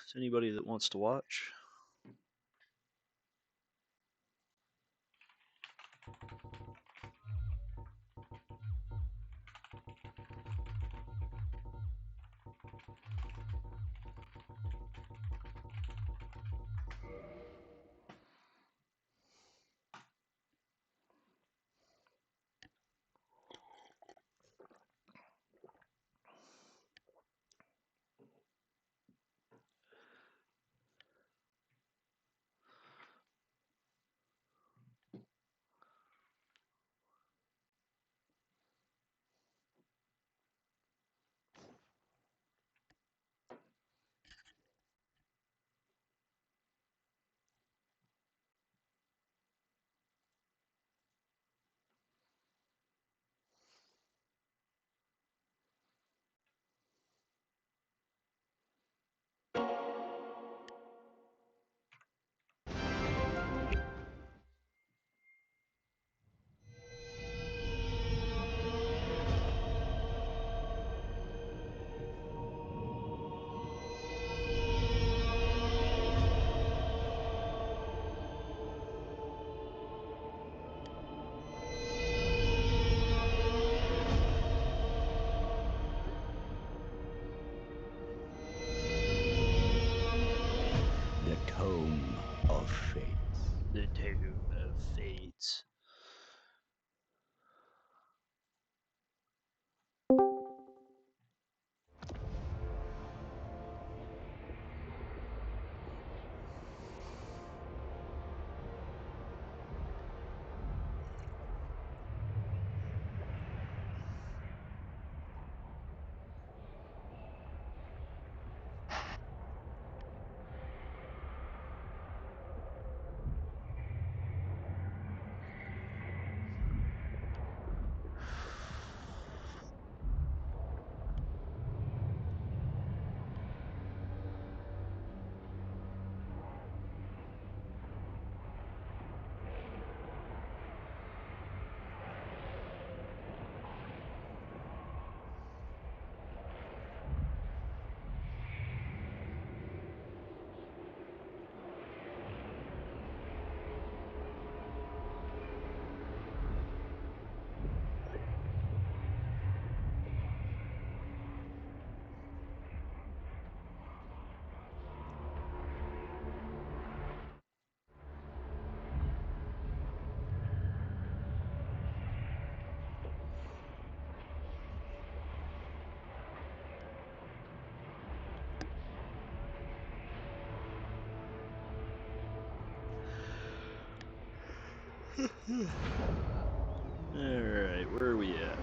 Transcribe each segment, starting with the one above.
to anybody that wants to watch. The Tome of Fates. Alright, where are we at?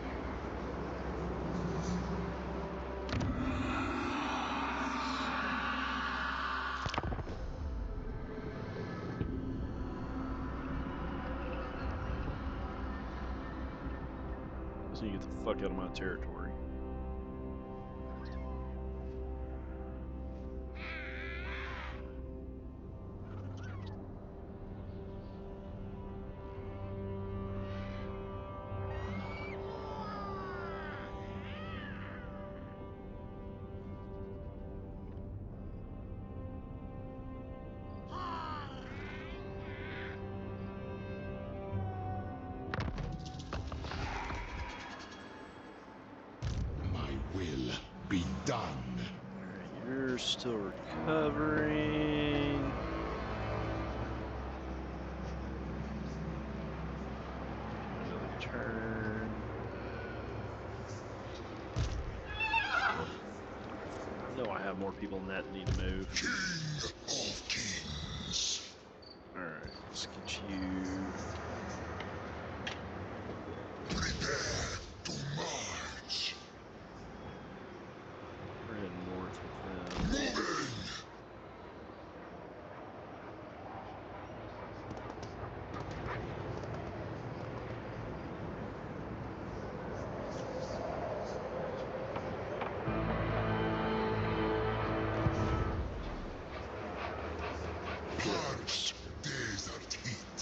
So you get the fuck out of my territory. Be done. Alright, you're still recovering. Another turn. I know I have more people than that need to move. King of Kings. Alright, let's get you. Prepare to march. We're heading north with them. Moving. Parched desert heat.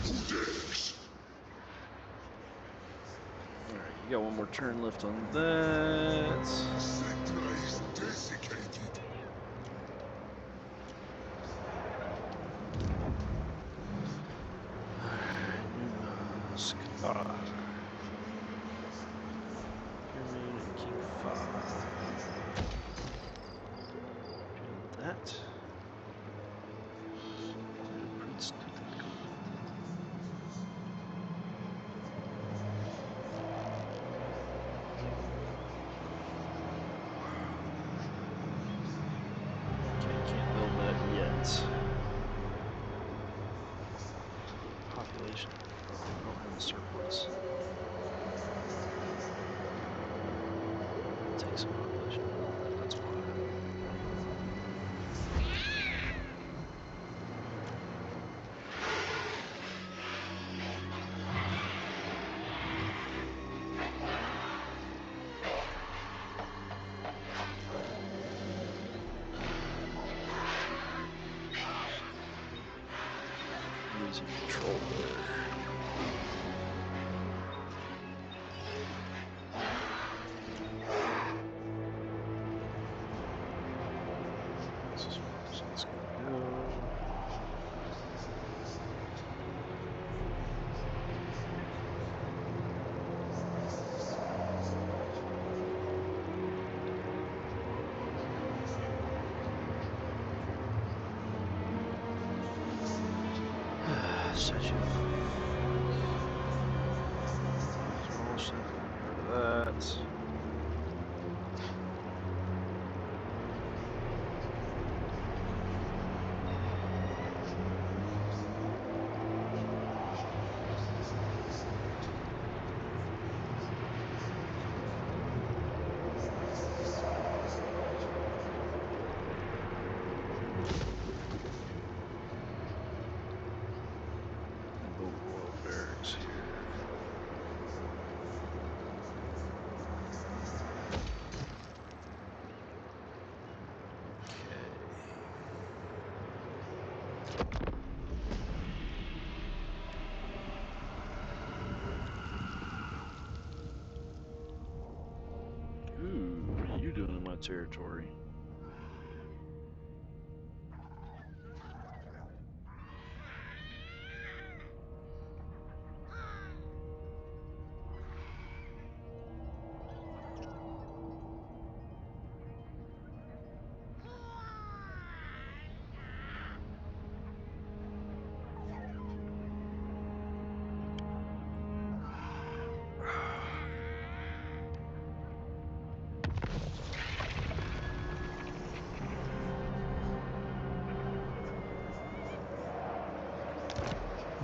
Who dares? Alright, you got one more turn left on that. Pure Moon and King Fa. Doing that. Prince Tutankhamun. Okay, can't build that yet. Population. Oh, I don't have a surplus. It'll take some population to build that, that's why. Losing control there. This is where this is gonna go. Such a small ship. That. Barracks here. Ooh, what are you doing in my territory?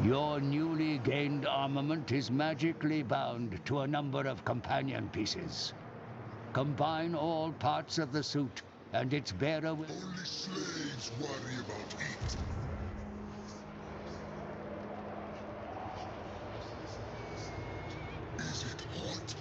Your newly gained armament is magically bound to a number of companion pieces. Combine all parts of the suit, and its bearer will... Only slaves worry about heat. Is it hot?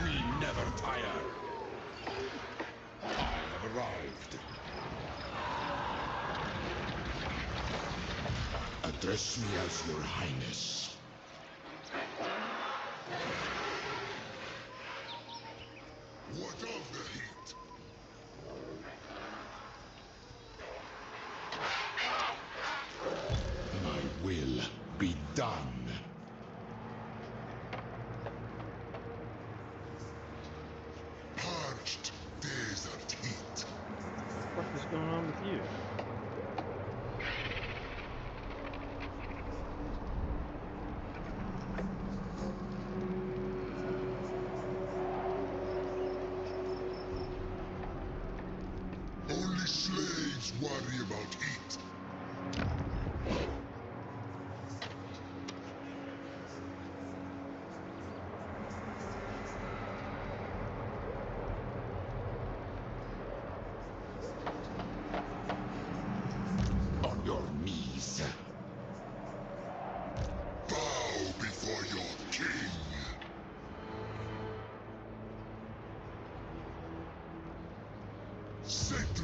We never tire. I have arrived. Address me as Your Highness. What of the heat? My will be done. Parched desert heat. What is going on with you?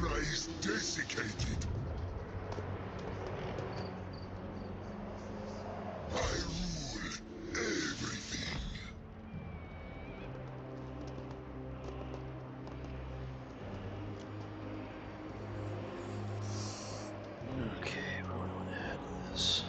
Settra is desiccated. I rule everything. Okay, where do I want to head with this?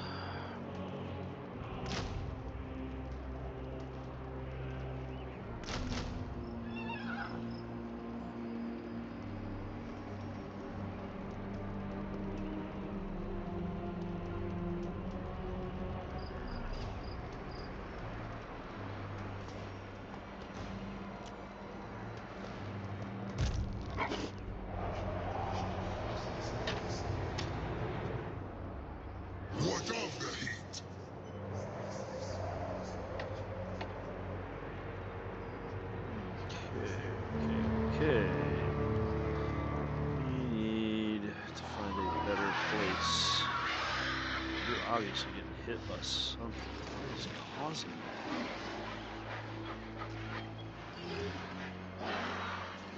What of the heat? Okay. We need to find a better place. You're obviously getting hit by something. What is causing that?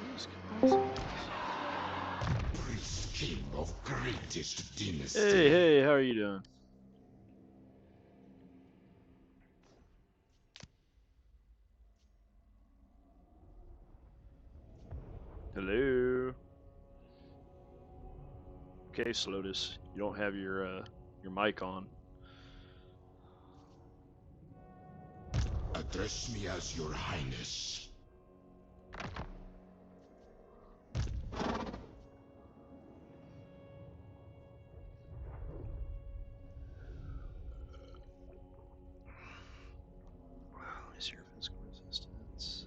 What is causing that? Prince King of greatest dynasty. Hey, how are you doing? Hello. Okay, Slotus, you don't have your mic on. Address me as your highness. What is your physical resistance?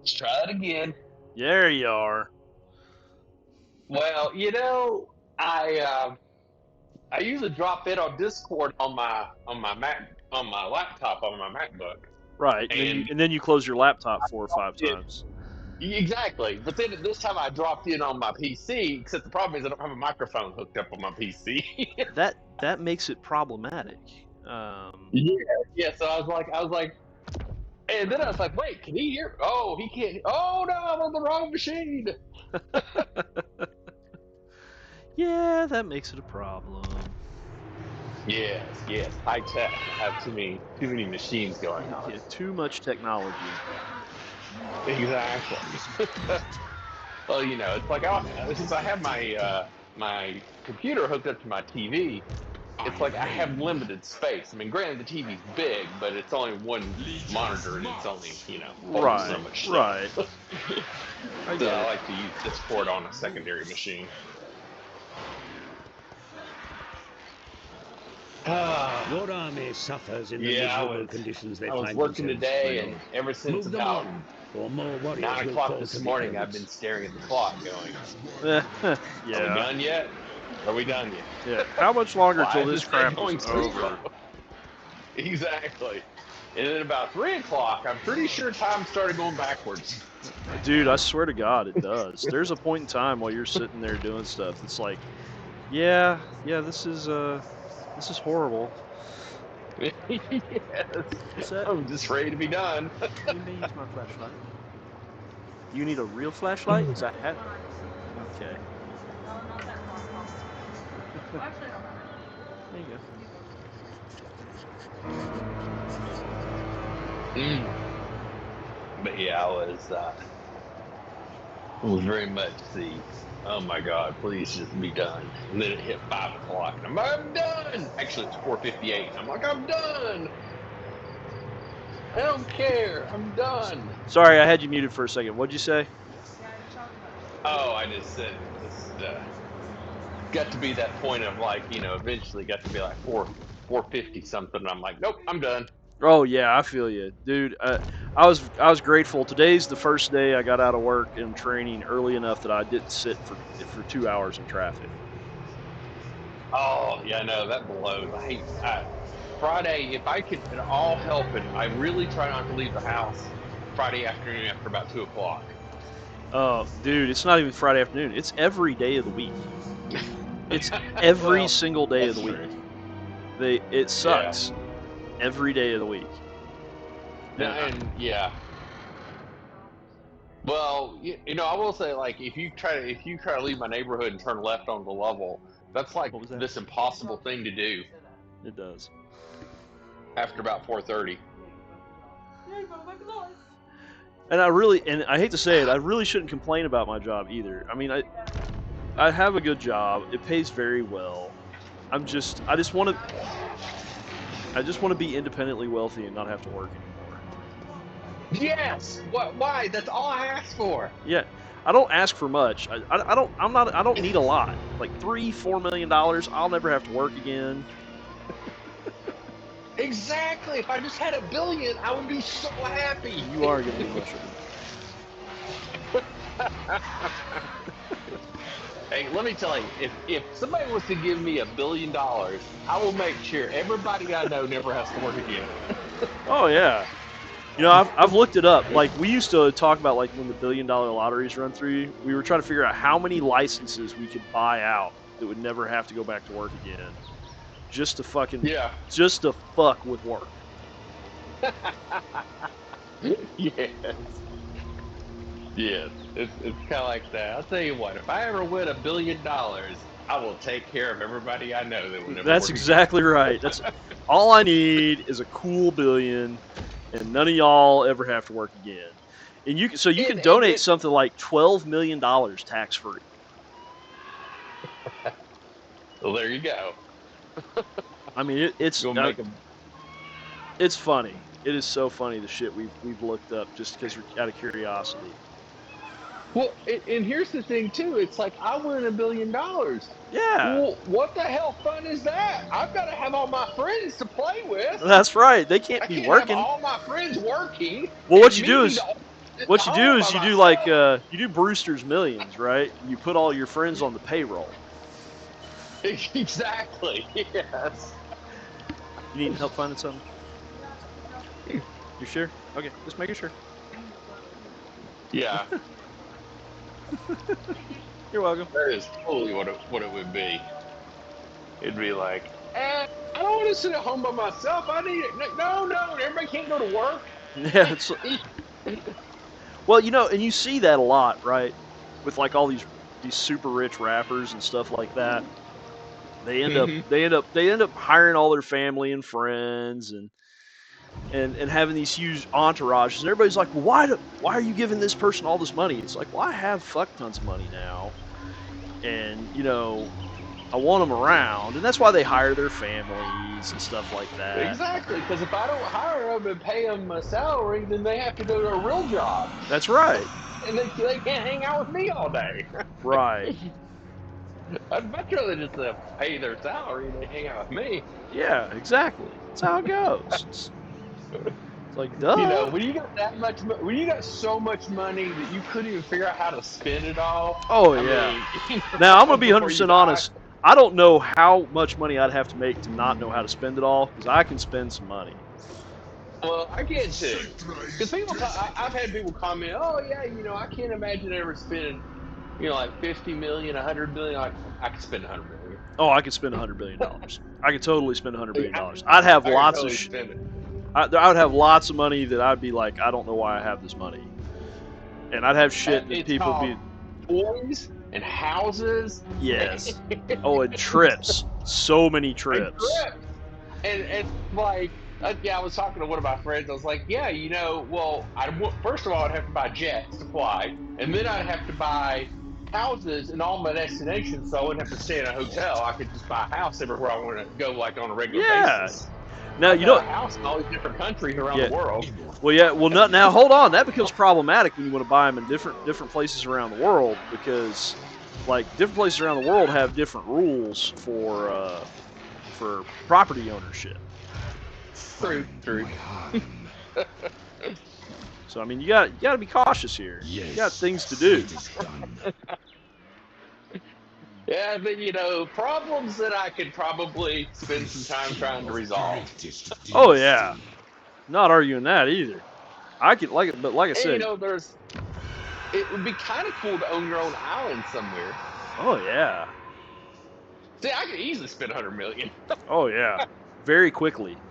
Let's try it again. There you are. Well, I usually drop it on Discord on my Mac on my laptop on my MacBook, Right, and and then you close your laptop 4 or 5 it times. exactly. But then this time I dropped in on my PC. Except the problem is I don't have a microphone hooked up on my PC. That makes it problematic. Yeah. So I was like, and then I was like, wait, can he hear? Oh, he can't. Oh no, I'm on the wrong machine. Yeah, that makes it a problem. Yes, high tech. I have too many machines going on. Yeah, too much technology. Exactly. Well, it's like since I have my computer hooked up to my TV, it's like I have limited space. I mean, granted, the TV's big, but it's only one monitor, and it's only holds so much Right. stuff. I So get I it. like to use Discord on a secondary machine. Your army suffers in the Yeah, miserable conditions they I was find working themselves, today, my and lord. ever since Move them about on, or more warriors 9 will o'clock fall this to the morning, I've been elements. staring at the clock, going, "Are we Yeah. done yet? Are we done yet? Yeah. How much longer Why till is this this day crap is going so slow?" over? Exactly. And then about 3 o'clock, I'm pretty sure time started going backwards. Dude, I swear to God, it does. There's a point in time while you're sitting there doing stuff. It's like, yeah, this is horrible. Yes. What's that? I'm just ready to be done. You may use my flashlight. You need a real flashlight? Because I have. Okay. No, not that one. Well, actually, I don't have There you go. But yeah, I was very much oh my God, please just be done. And then it hit 5 o'clock, and I'm done. Actually, it's 4:58. I'm like, I'm done. I don't care. I'm done. Sorry, I had you muted for a second. What'd you say? Yeah, you're talking about it. Oh, I just said just got to be that point of like, eventually got to be like 450 something. And I'm like, nope, I'm done. Oh yeah, I feel you, dude. I was grateful. Today's the first day I got out of work and training early enough that I didn't sit for 2 hours in traffic. Oh yeah, no, that blows. Friday. If I could at all help it, I really try not to leave the house Friday afternoon after about 2 o'clock. Dude, it's not even Friday afternoon. It's every day of the week. It's every Well, single day of that's the week. true. It Yeah. sucks every day of the week. And yeah. Well, you know, I will say, like, if you try to leave my neighborhood and turn left on the level, that's like What was that? this impossible thing to do It does. after about 4:30. Yeah, you go back north. And I hate to say it, I really shouldn't complain about my job either. I mean, I have a good job. It pays very well. I just want to be independently wealthy and not have to work anymore. Yes. What? Why? That's all I asked for. Yeah, I don't ask for much. I don't need a lot. Like $3-4 million. I'll never have to work again. Exactly. If I just had $1 billion, I would be so happy. You are gonna be miserable. Hey, let me tell you, if somebody was to give me $1 billion, I will make sure everybody I know never has to work again. Oh yeah. You know, I've looked it up. Like we used to talk about, like when the $1 billion lotteries run through, we were trying to figure out how many licenses we could buy out that would never have to go back to work again, just to fuck with work. Yes. Yes. It's kind of like that. I'll tell you what. If I ever win $1 billion, I will take care of everybody I know that will never. That's work exactly right. That's all I need is a cool billion, and none of y'all ever have to work again. And you again. can And donate something like $12 million tax free. well, there you go. I mean, Go make them. it's funny. It is so funny the shit we've looked up just because we're out of curiosity. Well, and here's the thing too. It's like I win $1 billion. Yeah, Well, what the hell fun is that? I've got to have all my friends to play with. that's right. They can't I be can't have working. all my friends working Well, and me to sit at home by you do like myself. you do Brewster's Millions, right? You put all your friends on the payroll. Exactly. Yes. You need help finding something? You sure? Okay, just making sure. Yeah. You're welcome. That is totally what it would be. It'd be like, I don't want to sit at home by myself. I need it. No, everybody can't go to work. Yeah, well, you know, and you see that a lot, right? With like all these super rich rappers and stuff like that. Mhm. They end up hiring all their family and friends and having these huge entourages, and everybody's like, well, why are you giving this person all this money? It's like, well, I have fuck tons of money now, and you know, I want them around, and that's why they hire their families and stuff like that. Exactly, because if I don't hire them and pay them a salary, then they have to go to a real job, That's right. and they can't hang out with me all day. Right. I'd much rather just pay their salary and they hang out with me. Yeah, exactly. That's how it goes. It's like, You know, duh. when you got when you got so much money that you couldn't even figure out how to spend it all. Oh I yeah. mean, Now I'm gonna be before you 100% die. honest. I don't know how much money I'd have to make to not know how to spend it all, because I can spend some money. Well, I can too. Settra Because is destined. I've had people comment, "Oh yeah, you know, I can't imagine ever spending, you know, like 50 million, 100 million. Like I could spend 100 million. Oh, I could spend $100 billion. I could totally spend $100 billion. I could totally spend it. I would have lots of money that I'd be like, I don't know why I have this money, and I'd have shit that It's people called be toys and houses. yes. Oh, and trips. So many And trips. trips. And like, yeah, I was talking to one of my friends. I was like, yeah, you know, well, first of all, I'd have to buy jets to fly, and then I'd have to buy houses in all my destinations, so I wouldn't have to stay in a hotel. I could just buy a house everywhere I want to go, like on a regular Yeah. basis. Now I've you got know. a house in all these different countries around Yeah. the world. Immortal. Well, yeah. Well, now hold on. That becomes problematic when you want to buy them in different places around the world, because like different places around the world have different rules for property ownership. True. My hand. So I mean, you got to be cautious here. Yes. You got things to do. It is done. Yeah, but you know, problems that I could probably spend some time trying to resolve. Greatest Oh yeah. dynasty. Not arguing that either. I could like it, but like I And you said, know, it would be kind of cool to own your own island somewhere. oh yeah, See, I could easily spend 100 million. oh yeah, very quickly.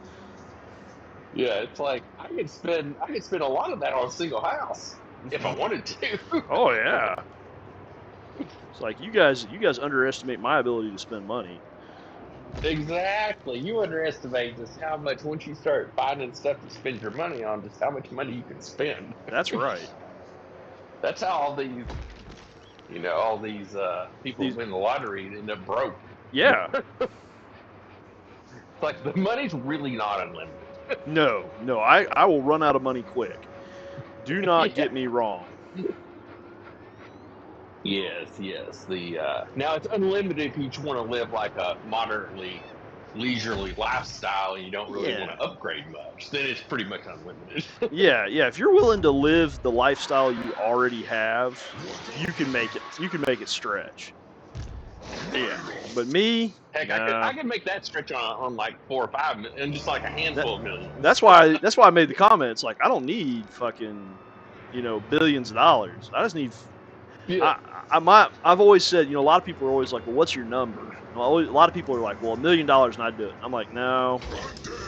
Yeah, it's like I could spend a lot of that on a single house. if I wanted to. Oh yeah. It's like you guys underestimate my ability to spend money. Exactly. You underestimate just how much, once you start finding stuff to spend your money on, just how much money you can spend. That's right. That's how all these, all these people win the lottery and end up broke. Yeah. It's like the money's really not unlimited. No, I will run out of money quick. Do not get me wrong. Yes. Now it's unlimited if you just want to live like a moderately leisurely lifestyle and you don't really want to upgrade much. Then it's pretty much unlimited. Yeah. If you're willing to live the lifestyle you already have, you can make it. You can make it stretch. Yeah. But me, heck, I could make that stretch on like 4 or 5 and just like a handful of millions. That's why I made the comment. It's like I don't need fucking, billions of dollars. I just need. Yeah. I've always said, a lot of people are always like, well, what's your number? A lot of people are like, well, $1 million and I'd do it. I'm like, no,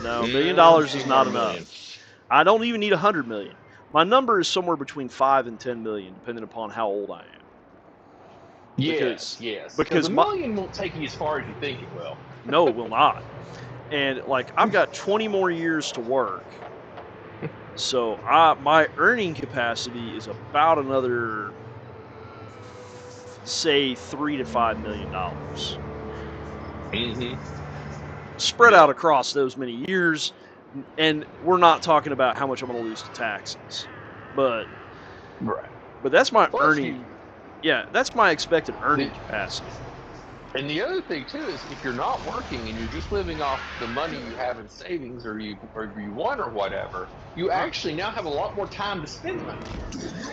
$1 million is not enough. I don't even need 100 million. My number is somewhere between 5 and 10 million, depending upon how old I am. Yes. Because $1 million won't take you as far as you think it will. No, it will not. And like, I've got 20 more years to work. So my earning capacity is about another, say, $3 to $5 million. Spread out across those many years, and we're not talking about how much I'm going to lose to taxes, but that's my earning. Yeah, that's my expected earning capacity. And the other thing too is if you're not working and you're just living off the money you have in savings or you won or whatever, you actually now have a lot more time to spend money.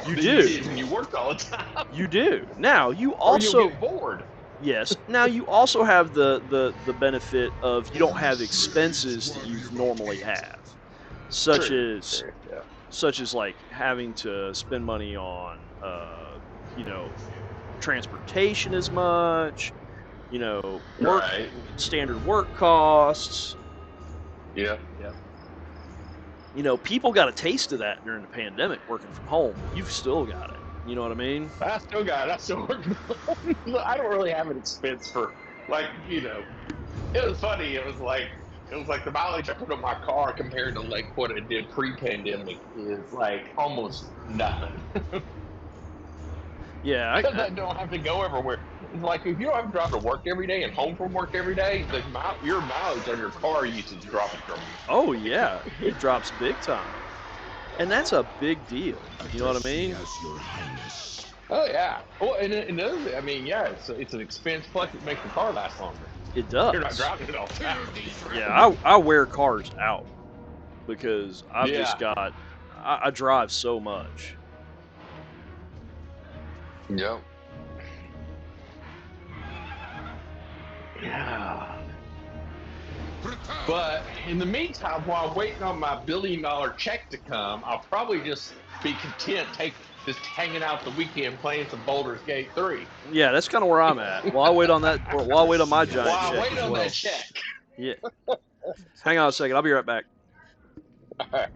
You do. You did when you worked all the time. You do. Now you also or you'll get bored. Yes. Now you also have the benefit of you don't have expenses that you normally have, such as like having to spend money on transportation as much, standard work costs. Yeah. People got a taste of that during the pandemic working from home. You've still got it. You know what I mean? I still got it. I still work from home. I don't really have an expense for, it was funny. It was like the mileage I put on my car compared to like what I did pre-pandemic is like almost nothing. Yeah, because I don't have to go everywhere. It's like if you don't have to drive to work every day and home from work every day, your mileage on your car usage drops dramatically. Oh yeah, it drops big time, and that's a big deal. You know what I mean? Oh yeah. Well, and another thing, I mean, yeah, it's an expense. Plus, it makes the car last longer. It does. You're not driving it all the time. Yeah, I wear cars out because I've just got I drive so much. Yep. Yeah. But in the meantime, while waiting on my $1 billion check to come, I'll probably just be content just hanging out the weekend playing some Baldur's Gate 3. Yeah, that's kind of where I'm at. While I wait on that, or while I wait on my giant check. While I wait as on well. that check. Yeah. Hang on a second. I'll be right back. All right.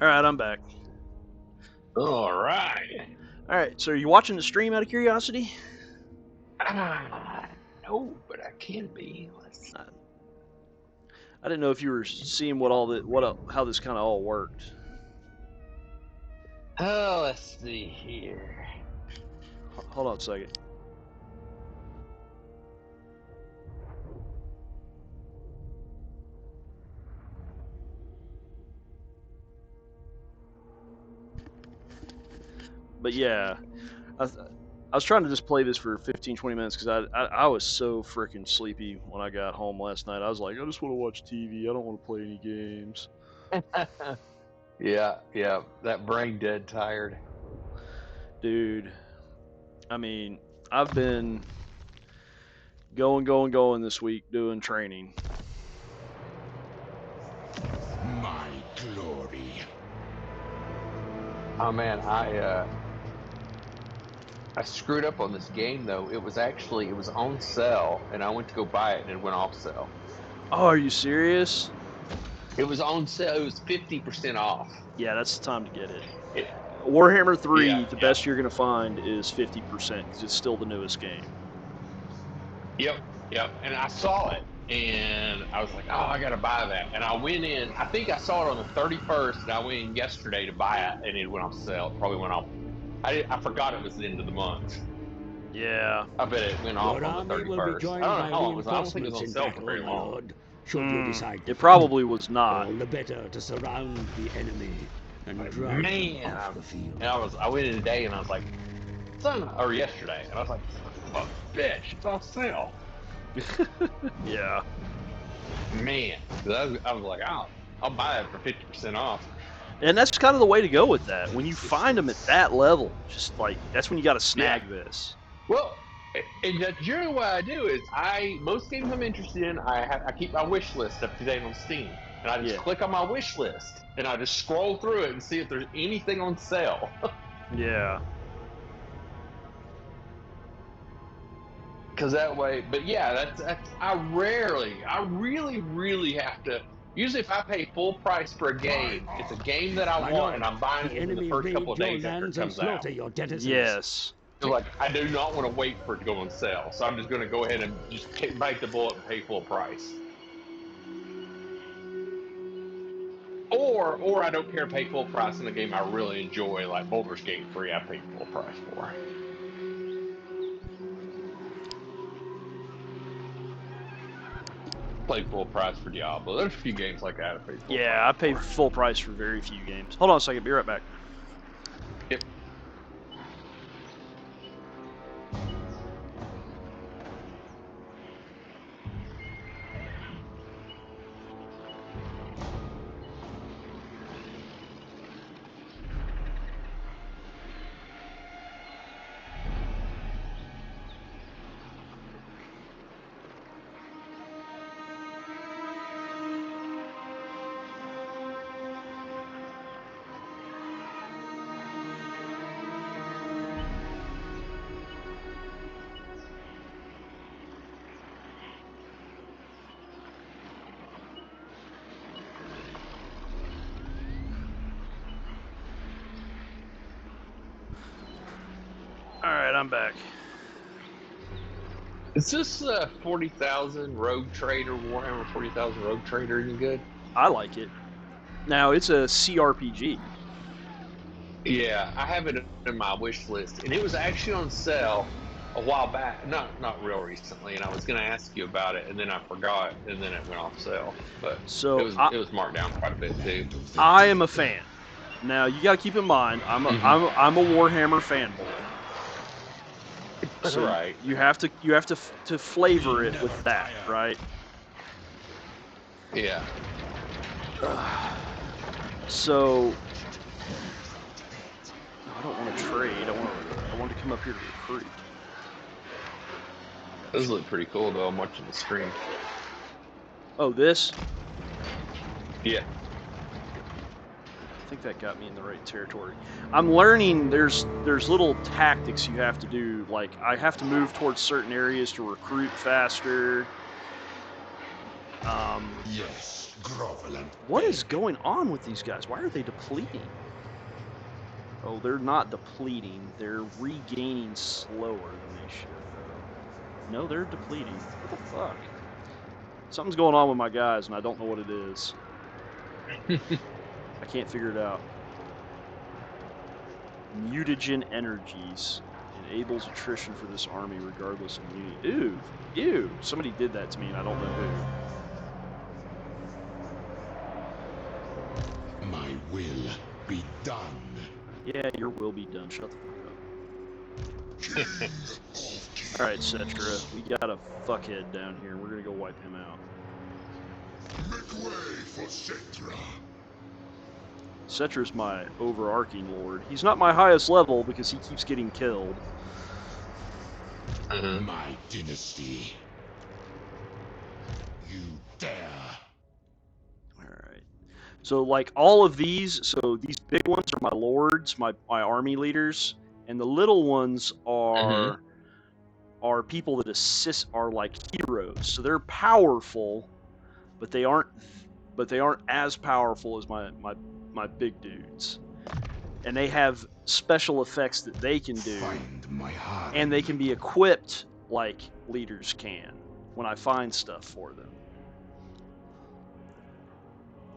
All right, I'm back. All right. All right, so are you watching the stream out of curiosity? No, but I can be. Let's see. I didn't know if you were seeing how this kind of all worked. Oh, let's see here. Hold on a second. But yeah, I was trying to just play this for 15, 20 minutes because I was so freaking sleepy when I got home last night. I was like, I just want to watch TV. I don't want to play any games. Yeah, that brain dead tired. Dude, I mean, I've been going this week doing training. My glory. Oh man, I screwed up on this game though. It was on sale, and I went to go buy it, and it went off sale. Oh, are you serious? It was on sale. It was 50% off. Yeah, that's the time to get it. Warhammer 3, the best you're going to find is 50% because it's still the newest game. Yep. And I saw it, and I was like, oh, I got to buy that. And I went in, I think I saw it on the 31st, and I went in yesterday to buy it, and it went off sale. It probably went off. I forgot it was the end of the month. Yeah. I bet it went off Your on the army will 31st. be joined I don't know by how long it was. I don't think it was on reinforcements in sale for battle, very my long. lord. Should you decide to It probably was not. all the better to surround the enemy and drive them off the field. And I went in today, and I was like, or yesterday, and I was like, son of a bitch, it's on sale. Yeah. Man, I was like, I'll buy it for 50% off. And that's kind of the way to go with that. When you find them at that level, just like that's when you got to snag this. Well, and that's generally what I do is most games I'm interested in, I keep my wish list up to date on Steam, and I just click on my wish list, and I just scroll through it and see if there's anything on sale. Yeah. Because that way, but yeah, that's I really have to. Usually, if I pay full price for a game, it's a game that I want, and I'm buying it in the first couple of days after it comes out. Yes. So, like, I do not want to wait for it to go on sale, so I'm just going to go ahead and just bite the bullet and pay full price. Or I don't care, pay full price in a game I really enjoy, like Baldur's Gate 3. I paid full price for. Play full price for Diablo. There's a few games like that I paid full price I pay full price for very few games. Hold on a second, be right back. Yep. Alright, I'm back. Is this 40,000 Rogue Trader, Warhammer 40,000 Rogue Trader any good? I like it. Now, it's a CRPG. Yeah, I have it in my wish list, and it was actually on sale a while back. Not real recently, and I was going to ask you about it, and then I forgot, and then it went off sale. But so it was marked down quite a bit too. I am a fan. Now, you got to keep in mind, I'm a Warhammer fanboy. So right. You have to flavor it with that, right? Yeah. So I don't want to trade. I want to come up here to recruit. Those look pretty cool though. I'm watching the stream. Oh, this? Yeah. I think that got me in the right territory. I'm learning there's little tactics you have to do. Like, I have to move towards certain areas to recruit faster. Yes, grovel and What is beg. going on with these guys? Why are they depleting? Oh, they're not depleting. They're regaining slower than they should, though. No, they're depleting. What the fuck? Something's going on with my guys, and I don't know what it is. I can't figure it out. Mutagen energies enables attrition for this army regardless of immunity. Ew, ew. Somebody did that to me, and I don't know who. My will be done. Yeah, your will be done. Shut the fuck up. Alright, Settra, we got a fuckhead down here. We're gonna go wipe him out. Make way for Settra. Settra's my overarching lord. He's not my highest level because he keeps getting killed. My dynasty. You dare. Alright. So, like, all of these, so these big ones are my lords, my army leaders, and the little ones are people that assist, are like heroes. So they're powerful, but they aren't as powerful as my big dudes. And they have special effects that they can do, Find my heart. and they can be equipped like leaders can when I find stuff for them.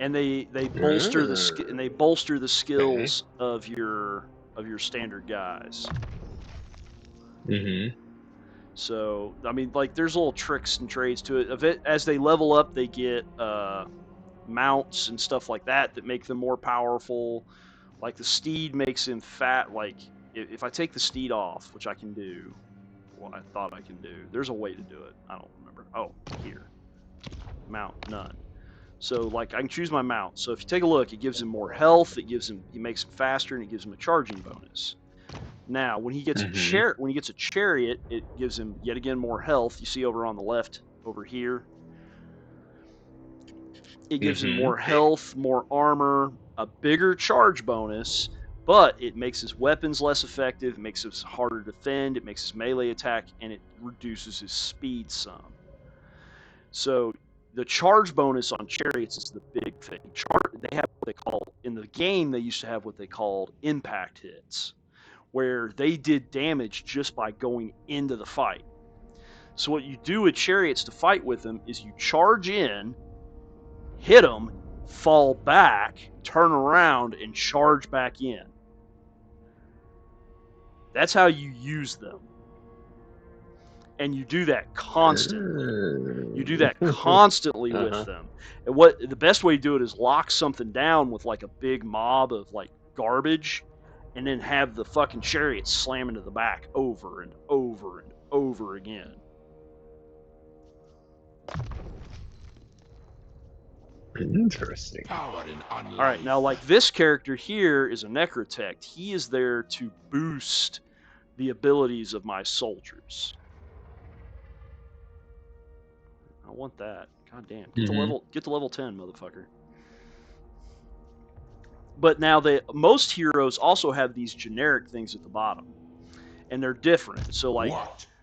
And they bolster the skills of your standard guys. So, I mean, like, there's little tricks and trades to it. As they level up, they get mounts and stuff like that make them more powerful. Like, the steed makes him fat. Like, if I take the steed off, which I can do, well, I thought I can do. There's a way to do it. I don't remember. Oh, here. Mount, none. So, like, I can choose my mount. So if you take a look, it gives him more health. It makes him faster, and it gives him a charging bonus. Now, when he gets a chariot, it gives him yet again more health. You see over on the left, over here, it gives him more health, more armor, a bigger charge bonus, but it makes his weapons less effective. It makes it harder to defend. It makes his melee attack, and it reduces his speed some. So the charge bonus on chariots is the big thing. They have what they call, in the game, they used to have what they called impact hits, where they did damage just by going into the fight. So what you do with chariots to fight with them is you charge in, hit them, fall back, turn around, and charge back in. That's how you use them. And you do that constantly. You do that constantly with them. And the best way to do it is lock something down with like a big mob of like garbage, and then have the fucking chariots slam into the back over and over and over again. Interesting. Power in unlife. All right, now like this character here is a necrotect. He is there to boost the abilities of my soldiers. I want that. God damn. Get to level 10, motherfucker. But now most heroes also have these generic things at the bottom, and they're different. So like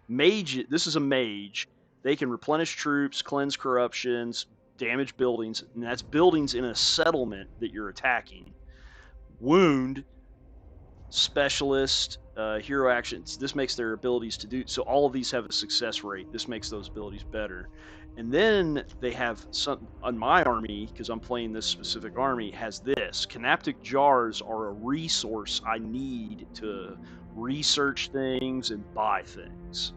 mage, this is a mage. They can replenish troops, cleanse corruptions, damage buildings, and that's buildings in a settlement that you're attacking. Wound, specialist, hero actions. This makes their abilities to do. So all of these have a success rate. This makes those abilities better. And then they have some on my army, because I'm playing this specific army, has this. Canaptic jars are a resource I need to research things and buy things.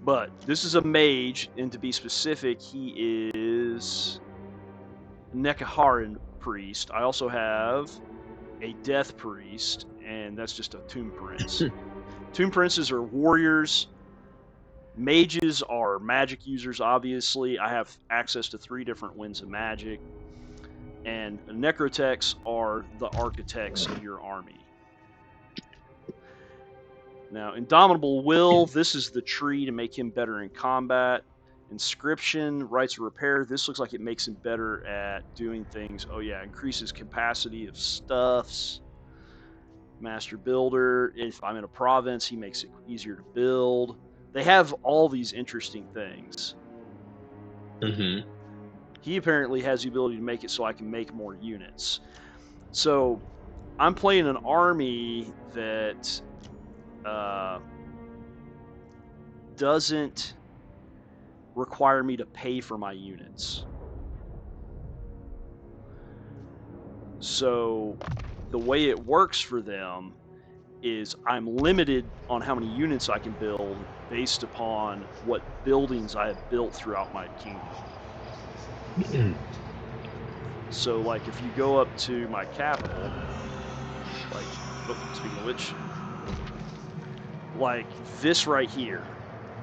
But this is a mage, and to be specific, he is Nekaharan priest. I also have a death priest, and that's just a tomb prince. Tomb princes are warriors. Mages are magic users, obviously. I have access to 3 different winds of magic. And necrotechs are the architects of your army. Now, Indomitable Will, this is the tree to make him better in combat. Inscription, Rites of Repair, this looks like it makes him better at doing things. Oh yeah, increases capacity of stuffs. Master Builder, if I'm in a province, he makes it easier to build. They have all these interesting things. Mm-hmm. He apparently has the ability to make it so I can make more units. So I'm playing an army that doesn't require me to pay for my units. So the way it works for them is I'm limited on how many units I can build based upon what buildings I have built throughout my kingdom. So, like, if you go up to my capital, like, speaking of which, like this right here,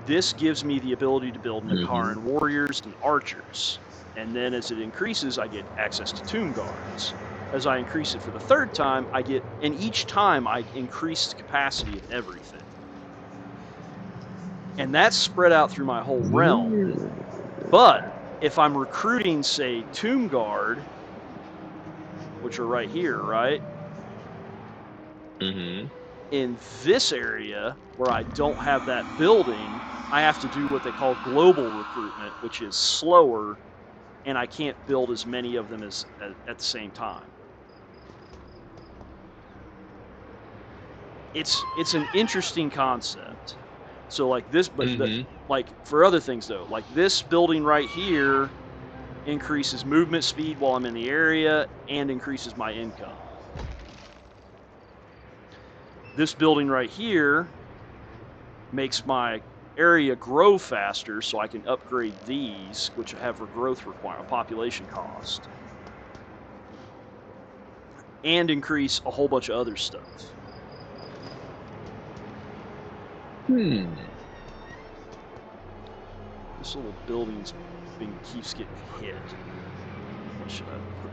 this gives me the ability to build Nakaran warriors and archers. And then as it increases, I get access to tomb guards. As I increase it for the third time, and each time I increase the capacity of everything. And that's spread out through my whole realm. But if I'm recruiting, say, tomb guard, which are right here, right? Mm-hmm. In this area where I don't have that building, I have to do what they call global recruitment, which is slower, and I can't build as many of them as at the same time. It's an interesting concept. So like this, but like for other things though, like this building right here increases movement speed while I'm in the area and increases my income. This building right here makes my area grow faster, so I can upgrade these, which have a growth requirement, population cost, and increase a whole bunch of other stuff. This little building's keeps getting hit. What should I put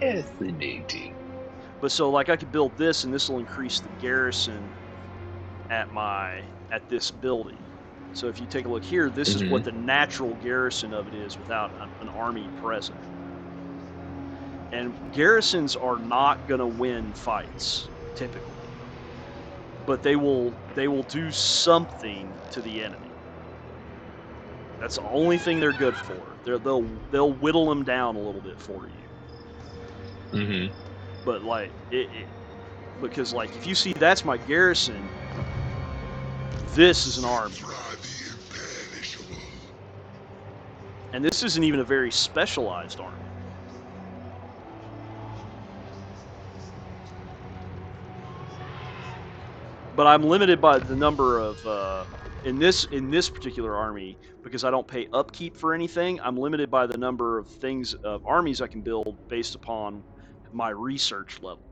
here? Fascinating. But so like I could build this, and this will increase the garrison at this building. So if you take a look here, this is what the natural garrison of it is without an army present. And garrisons are not going to win fights typically, but they will do something to the enemy. That's the only thing they're good for. They'll whittle them down a little bit for you. But like because like if you see that's my garrison, this is an army. And this isn't even a very specialized army. But I'm limited by the number of in this particular army, because I don't pay upkeep for anything. I'm limited by the number of armies I can build based upon my research level.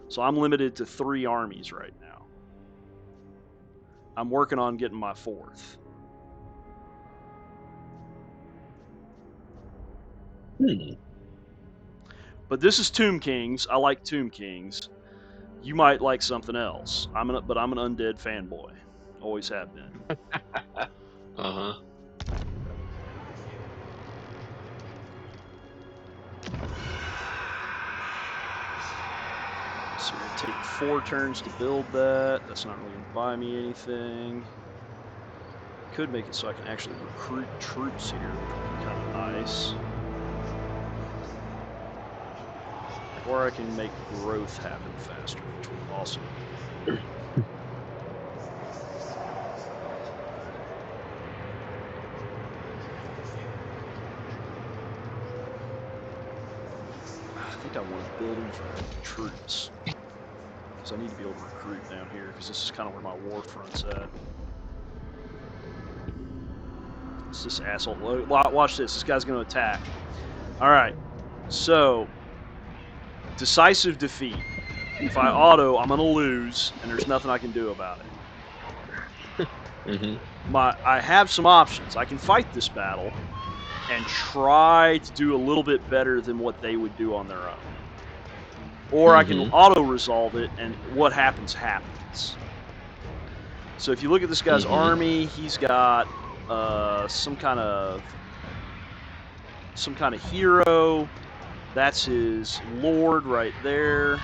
So I'm limited to 3 armies right now. I'm working on getting my 4th. But this is Tomb Kings. I like Tomb Kings. You might like something else. But I'm an undead fanboy. Always have been. So it'll take 4 turns to build that. That's not really going to buy me anything. Could make it so I can actually recruit troops here, which would be kind of nice. Or I can make growth happen faster, which would also be good. I think I want a building for troops, because I need to be able to recruit down here, because this is kind of where my war front's at. It's this asshole. Watch this. This guy's going to attack. All right. So, decisive defeat. If I auto, I'm going to lose, and there's nothing I can do about it. I have some options. I can fight this battle and try to do a little bit better than what they would do on their own. Or I can auto-resolve it, and what happens, happens. So if you look at this guy's army, he's got some kind of some kind of hero. That's his lord right there.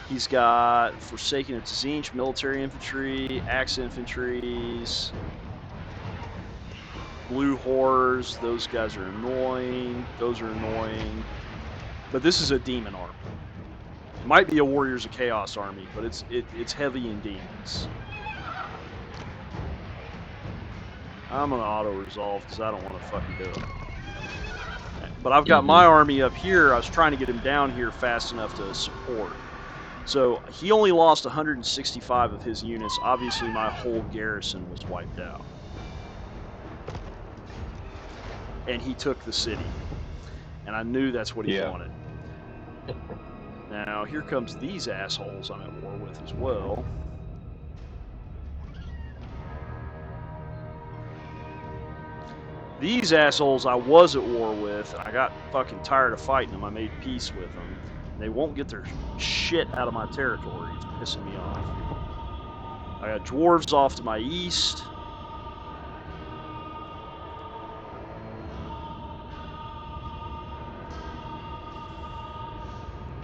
He's got Forsaken of Tzinch, military infantry, axe infantries, blue horrors. Those guys are annoying. Those are annoying. But this is a demon army. It might be a Warriors of Chaos army, but it's heavy in demons. I'm gonna auto-resolve because I don't want to fucking do it. But I've got my army up here. I was trying to get him down here fast enough to support. So he only lost 165 of his units. Obviously, my whole garrison was wiped out. And he took the city. And I knew that's what he wanted. Now, here comes these assholes I'm at war with as well. These assholes I was at war with, and I got fucking tired of fighting them. I made peace with them. They won't get their shit out of my territory. It's pissing me off. I got dwarves off to my east.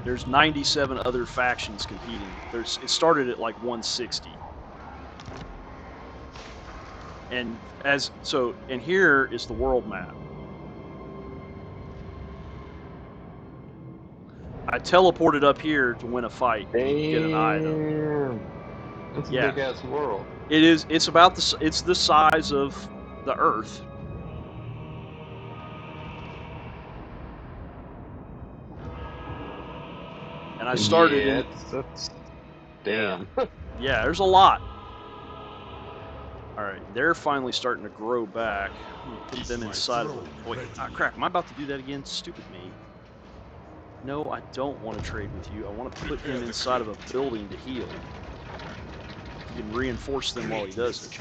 There's 97 other factions competing. It started at like 160. And here is the world map. I teleported up here to win a fight and get an item. It's a big ass world. It is. It's the size of the Earth. And I started in. Damn. Yeah, there's a lot. All right, they're finally starting to grow back. Put them inside of a. Wait, crap! Am I about to do that again? Stupid me. No, I don't want to trade with you. I want to put him inside of a building to heal. You can reinforce them while he does it.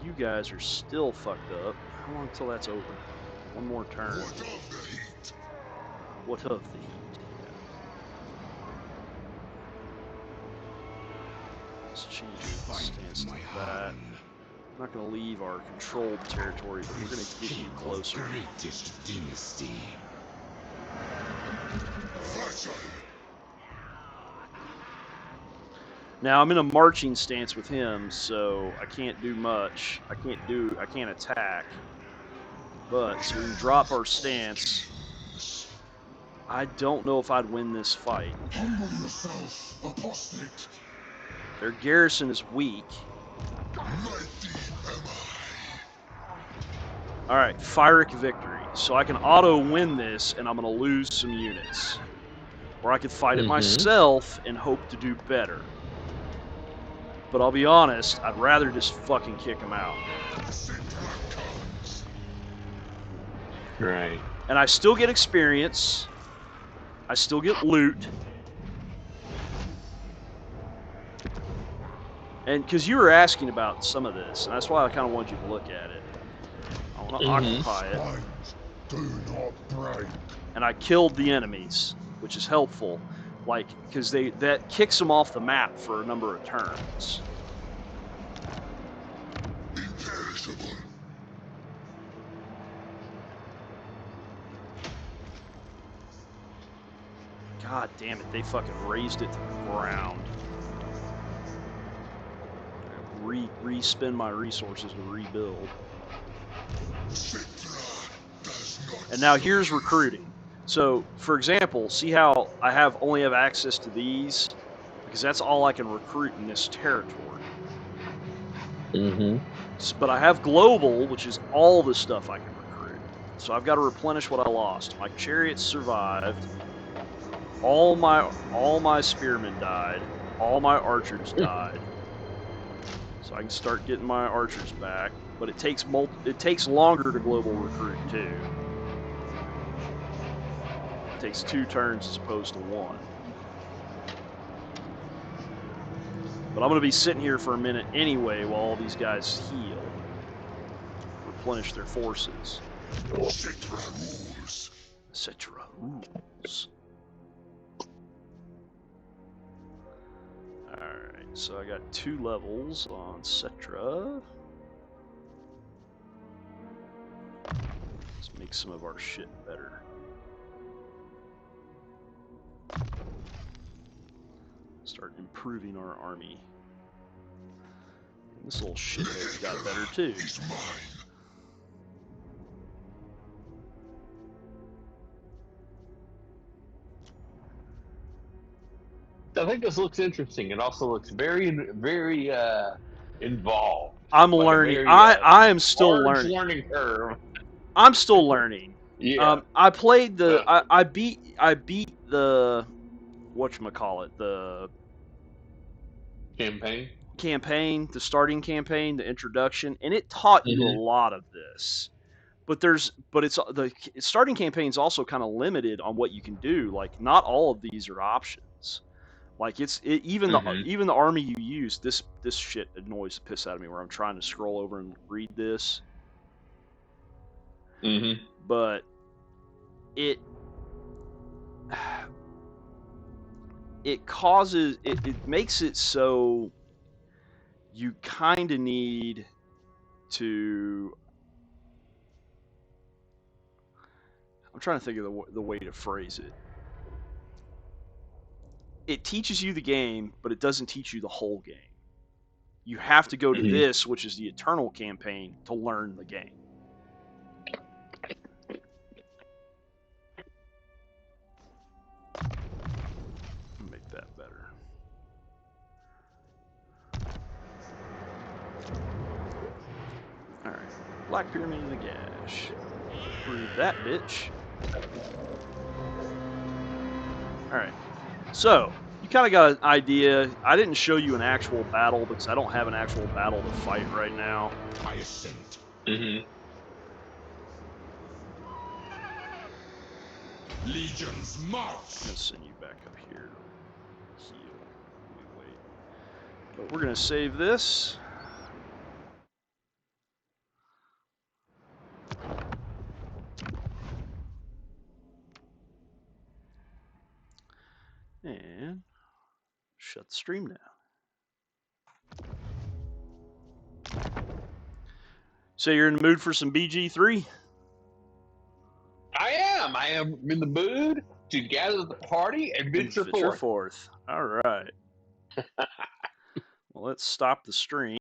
You guys are still fucked up. How long till that's over? One more turn. What of the heat? Let's change the stance to that. I'm not going to leave our controlled territory, but we're going to get you closer. Greatest dynasty. Now I'm in a marching stance with him, so I can't do much. I can't attack. But so we can drop our stance. I don't know if I'd win this fight. Humble yourself, apostate. Their garrison is weak. Alright, Pyrrhic victory. So I can auto-win this, and I'm going to lose some units. Or I could fight it myself and hope to do better. But I'll be honest, I'd rather just fucking kick him out. Right. And I still get experience. I still get loot. And because you were asking about some of this, and that's why I kind of wanted you to look at it. I want to occupy it. Do not break. And I killed the enemies, which is helpful. Like, because that kicks them off the map for a number of turns. Imperishable. God damn it, they fucking raised it to the ground. Re-spend my resources to rebuild. And now here's recruiting. So, for example, see how I only have access to these? Because that's all I can recruit in this territory. But I have global, which is all the stuff I can recruit. So I've got to replenish what I lost. My chariots survived. All my spearmen died. All my archers died. So I can start getting my archers back. But it takes longer to global recruit too. It takes 2 turns as opposed to 1. But I'm going to be sitting here for a minute anyway while all these guys heal. Replenish their forces. Settra rules. Settra rules. Alright, so I got 2 levels on Settra. make some of our shit better. Start improving our army. And this little shithead's got better too. Is mine. I think this looks interesting. It also looks very, very involved. I'm Like a learning. very, I am still large learning. learning curve. I'm still learning. Yeah. I played the. I beat the whatchamacallit, the Campaign. the starting campaign, the introduction, and it taught you a Mhm. lot of this. But it's the starting campaign is also kind of limited on what you can do. Like not all of these are options. Like even Mhm. the army you use, this shit annoys the piss out of me where I'm trying to scroll over and read this. Mhm. But it causes it makes it so you kind of need to. I'm trying to think of the way to phrase it. It teaches you the game, but it doesn't teach you the whole game. You have to go to Mhm. this, which is the Eternal campaign, to learn the game. Make that better. All right, Black Pyramid of the Gash. Prove that bitch. All right, so you kind of got an idea. I didn't show you an actual battle because I don't have an actual battle to fight right now. I assent. Mhm. Legions I'm march. gonna send you back up here. Heal. Wait. But we're gonna save this. And shut the stream now. So you're in the mood for some BG3? I am in the mood to gather the party and venture forth. All right. Well, let's stop the stream.